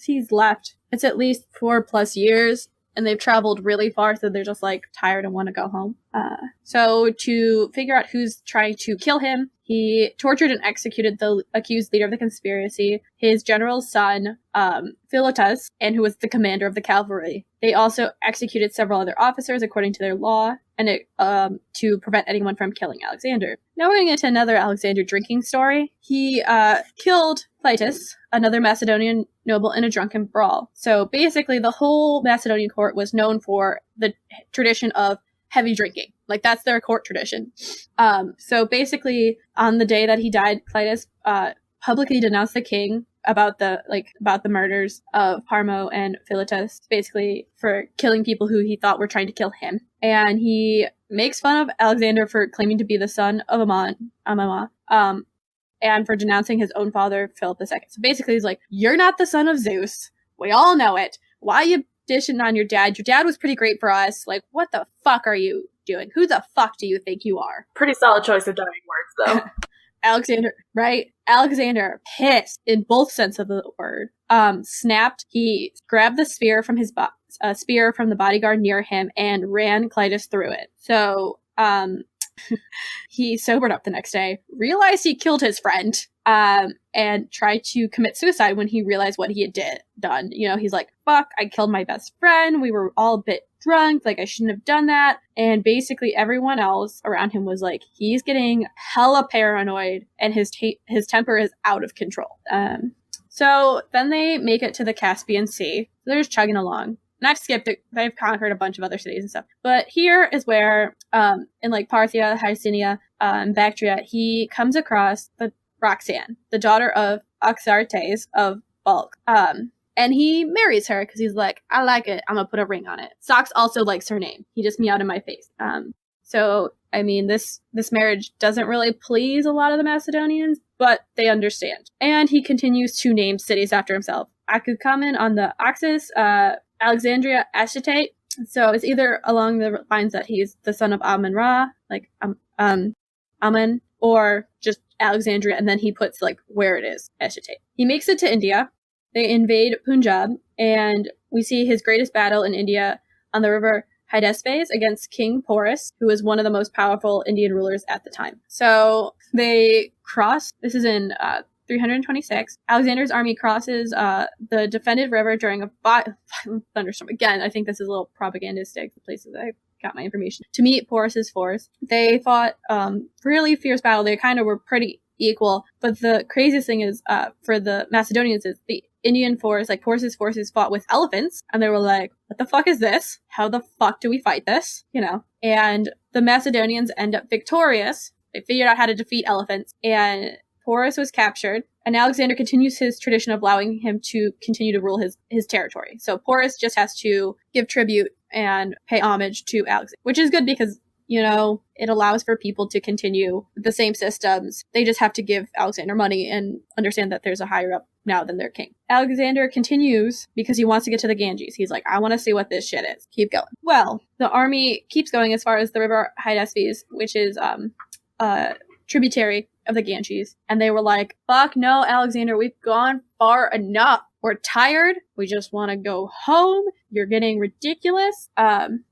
He's left. It's at least 4+ years. And they've traveled really far, so they're just, like, tired and want to go home. So to figure out who's trying to kill him, he tortured and executed the accused leader of the conspiracy, his general's son, Philotas, and who was the commander of the cavalry. They also executed several other officers according to their law, and to prevent anyone from killing Alexander. Now we're going to get to another Alexander drinking story. He killed Clytus, another Macedonian noble, in a drunken brawl. So basically the whole Macedonian court was known for the tradition of heavy drinking. Like, that's their court tradition. So basically on the day that he died, Clytus publicly denounced the king about the murders of Parmo and Philotas, basically for killing people who he thought were trying to kill him. And he makes fun of Alexander for claiming to be the son of Amama, and for denouncing his own father, Philip II. So basically he's like, you're not the son of Zeus. We all know it. Why you dishing on your dad. Your dad was pretty great for us. Like, what the fuck are you doing? Who the fuck do you think you are? Pretty solid choice of dying words, though. Alexander, right? Alexander, pissed in both sense of the word, snapped. He grabbed the spear from spear from the bodyguard near him and ran Clytus through it. So, he sobered up the next day, realized he killed his friend, and tried to commit suicide when he realized what he had done. You know, he's like, fuck, I killed my best friend. We were all a bit drunk. Like, I shouldn't have done that. And basically everyone else around him was like, he's getting hella paranoid and his temper is out of control. So then they make it to the Caspian Sea. They're just chugging along. And I've skipped it. I've conquered a bunch of other cities and stuff. But here is where, in like Parthia, Hycenia, and Bactria, he comes across the Roxanne, the daughter of Oxyartes of Balk. And he marries her because he's like, I like it. I'm going to put a ring on it. Sox also likes her name. He just meowed in my face. So, I mean, this marriage doesn't really please a lot of the Macedonians, but they understand. And he continues to name cities after himself. Akukamen on the Oxus, Alexandria, Ashitate. So it's either along the lines that he's the son of Amun-Ra, like Amun, or just Alexandria, and then he puts like where it is, Ashitate. He makes it to India. They invade Punjab, and we see his greatest battle in India on the river Hydaspes against King Porus, who was one of the most powerful Indian rulers at the time. So they cross. This is in 326. Alexander's army crosses the defended river during a thunderstorm. Again, I think this is a little propagandistic, the places I got my information. To meet Porus's force. They fought really fierce battle. They kind of were pretty equal. But the craziest thing is, for the Macedonians, is the Indian force, like Porus's forces, fought with elephants. And they were like, what the fuck is this? How the fuck do we fight this? You know? And the Macedonians end up victorious. They figured out how to defeat elephants. And Porus was captured, and Alexander continues his tradition of allowing him to continue to rule his territory. So Porus just has to give tribute and pay homage to Alexander, which is good because, you know, it allows for people to continue the same systems. They just have to give Alexander money and understand that there's a higher up now than their king. Alexander continues because he wants to get to the Ganges. He's like, I want to see what this shit is. Keep going. Well, the army keeps going as far as the river Hydaspes, which is tributary of the Ganges, and they were like, fuck no, Alexander, we've gone far enough. We're tired. We just want to go home. You're getting ridiculous.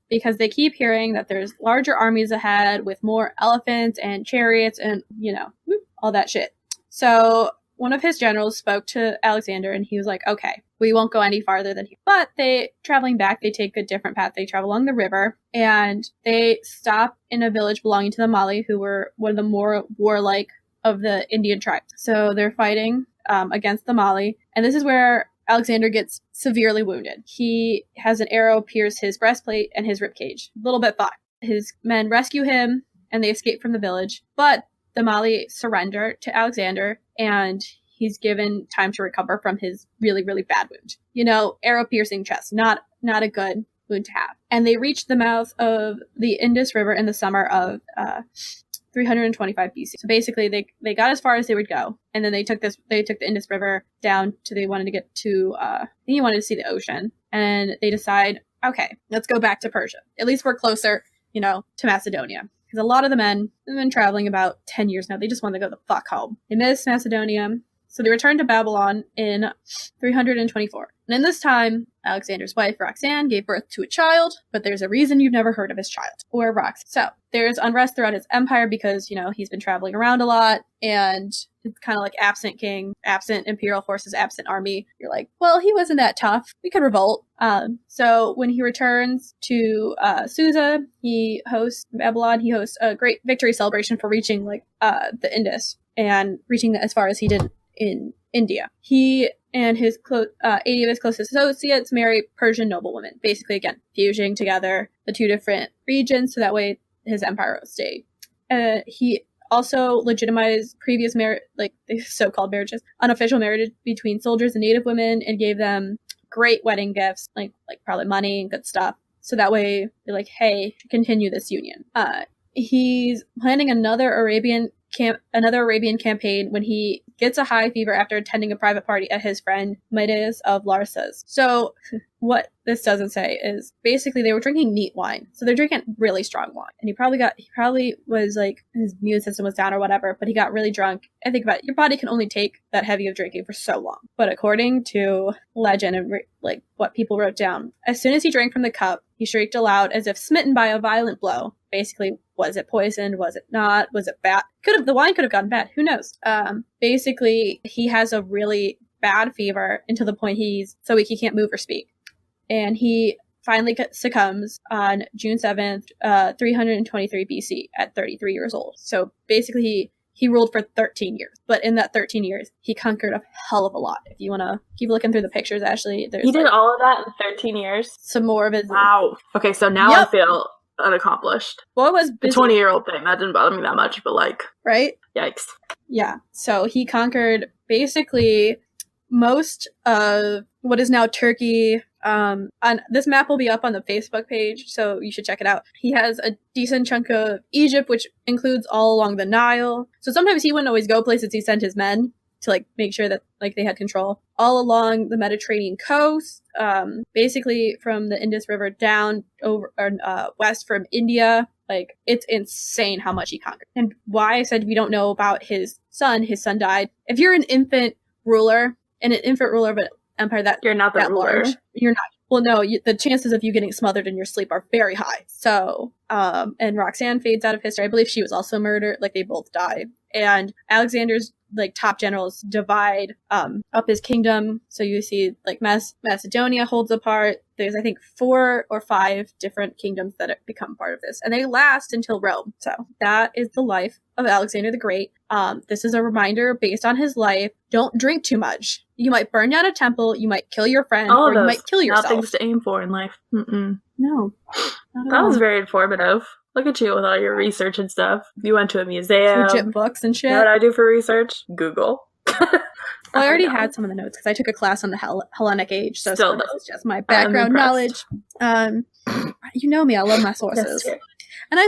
Because they keep hearing that there's larger armies ahead with more elephants and chariots and, you know, all that shit. So one of his generals spoke to Alexander, and he was like, okay, we won't go any farther than here. But traveling back, they take a different path. They travel along the river, and they stop in a village belonging to the Mali, who were one of the more warlike of the Indian tribes. So they're fighting against the Mali, and this is where Alexander gets severely wounded. He has an arrow pierce his breastplate and his ribcage. A little bit fucked. His men rescue him, and they escape from the village, but the Mali surrender to Alexander, and he's given time to recover from his really, really bad wound. You know, arrow piercing chest, not a good wound to have. And they reach the mouth of the Indus River in the summer of 325 BC. So basically, they got as far as they would go, and then they took the Indus River down to, they wanted to get to, I think he wanted to see the ocean, and they decide, okay, let's go back to Persia. At least we're closer, you know, to Macedonia. Because a lot of the men have been traveling about 10 years now. They just want to go the fuck home. They miss Macedonia. So they returned to Babylon in 324. And in this time, Alexander's wife, Roxanne, gave birth to a child, but there's a reason you've never heard of his child, or Rox. So there's unrest throughout his empire because, you know, he's been traveling around a lot, and it's kind of like absent king, absent imperial forces, absent army. You're like, well, he wasn't that tough. We could revolt. So when he returns to Susa, he hosts Babylon. He hosts a great victory celebration for reaching like the Indus and reaching as far as he did in India. He and his 80 of his closest associates marry Persian noblewomen, basically, again, fusing together the two different regions so that way his empire will stay. He also legitimized previous like the so-called marriages, unofficial marriages between soldiers and native women, and gave them great wedding gifts, like probably money and good stuff. So that way they're like, hey, continue this union. He's planning another Arabian another Arabian campaign when he gets a high fever after attending a private party at his friend Midas of Larsa's. So what this doesn't say is basically they were drinking neat wine. So they're drinking really strong wine. And he probably was like, his immune system was down or whatever, but he got really drunk. And think about it, your body can only take that heavy of drinking for so long. But according to legend and like what people wrote down, as soon as he drank from the cup, he shrieked aloud as if smitten by a violent blow. Basically, was it poisoned? Was it not? Was it bad? The wine could have gotten bad. Who knows? Basically, he has a really bad fever until the point he's so weak he can't move or speak. And he finally succumbs on June 7th, 323 BC at 33 years old. So basically, he ruled for 13 years. But in that 13 years, he conquered a hell of a lot. If you want to keep looking through the pictures, Ashley, he did all of that in 13 years? Some more of his... Wow. Okay, so now I feel unaccomplished. What was busy? The 20-year-old thing, that didn't bother me that much, but like... Right? Yikes. Yeah. So he conquered basically most of what is now Turkey. On this map will be up on the Facebook page, so you should check it out. He has a decent chunk of Egypt, which includes all along the Nile. So sometimes he wouldn't always go places. He sent his men to like make sure that like they had control all along the Mediterranean coast, basically from the Indus River down over west from India. Like, it's insane how much he conquered. And why I said we don't know about his son died. If you're an infant ruler of an empire that you're not the ruler. Large, you're not. Well, no, the chances of you getting smothered in your sleep are very high. So, and Roxanne fades out of history. I believe she was also murdered. Like, they both died. And Alexander's like top generals divide up his kingdom. So you see like Macedonia holds apart. There's I think 4 or 5 different kingdoms that have become part of this, and they last until Rome. So that is the life of Alexander the Great. This is a reminder based on his life. Don't drink too much. You might burn down a temple. You might kill your friend, or you might kill yourself. Not things to aim for in life. Mm-mm. No, that was very informative. Look at you with all your research and stuff. You went to a museum. Legit books and shit. You know what I do for research? Google. Well, I already had some of the notes because I took a class on the Hellenic Age, so this is just my background knowledge. You know me, I love my sources. And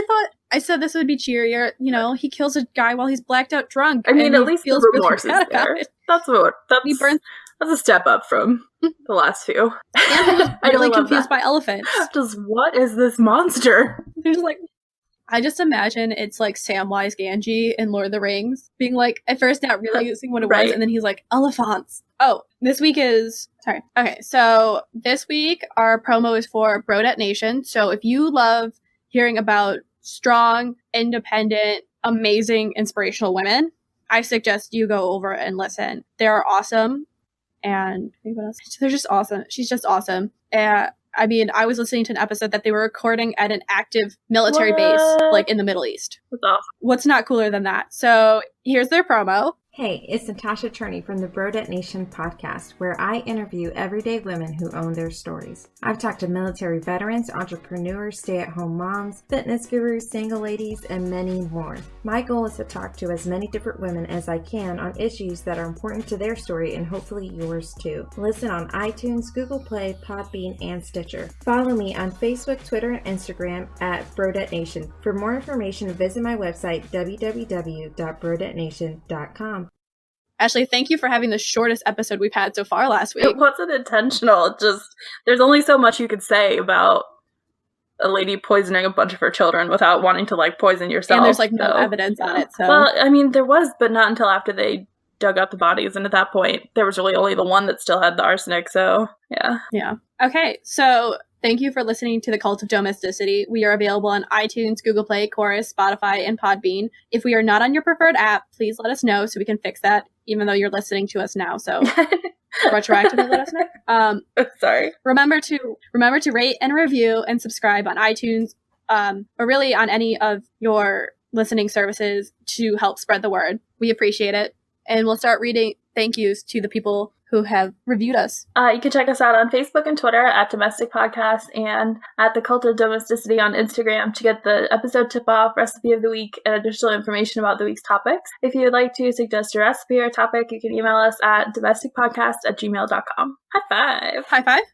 I said this would be cheerier. You know, he kills a guy while he's blacked out drunk. I mean, at least feels the remorse really is there. That's a step up from the last few. And I'm really confused by elephants. Just what is this monster? There's like, I just imagine it's like Samwise Gamgee in Lord of the Rings being like, at first not realizing what it was, and then he's like, elephants. Oh, this week so this week our promo is for Brodettenation. So if you love hearing about strong, independent, amazing, inspirational women, I suggest you go over and listen. They're awesome. And what else? They're just awesome. She's just awesome. I mean, I was listening to an episode that they were recording at an active military base, like in the Middle East. That's awesome. What's not cooler than that? So here's their promo. Hey, it's Natasha Turney from the Brodettenation podcast, where I interview everyday women who own their stories. I've talked to military veterans, entrepreneurs, stay-at-home moms, fitness gurus, single ladies, and many more. My goal is to talk to as many different women as I can on issues that are important to their story and hopefully yours too. Listen on iTunes, Google Play, Podbean, and Stitcher. Follow me on Facebook, Twitter, and Instagram at Brodettenation. For more information, visit my website, www.brodettenation.com. Ashley, thank you for having the shortest episode we've had so far last week. It wasn't intentional. There's only so much you could say about a lady poisoning a bunch of her children without wanting to, like, poison yourself. And there's, like, no evidence on it, so... Well, I mean, there was, but not until after they dug up the bodies, and at that point, there was really only the one that still had the arsenic, so, yeah. Yeah. Okay, so... Thank you for listening to The Cult of Domesticity. We are available on iTunes, Google Play, Chorus, Spotify, and Podbean. If we are not on your preferred app, please let us know so we can fix that, even though you're listening to us now. So retroactively let us know. Sorry. Remember to rate and review and subscribe on iTunes, or really on any of your listening services to help spread the word. We appreciate it. And we'll start reading thank yous to the people who have reviewed us. You can check us out on Facebook and Twitter at Domestic Podcast and at The Cult of Domesticity on Instagram to get the episode tip-off, recipe of the week, and additional information about the week's topics. If you would like to suggest a recipe or topic, you can email us at domesticpodcast@gmail.com. High five! High five!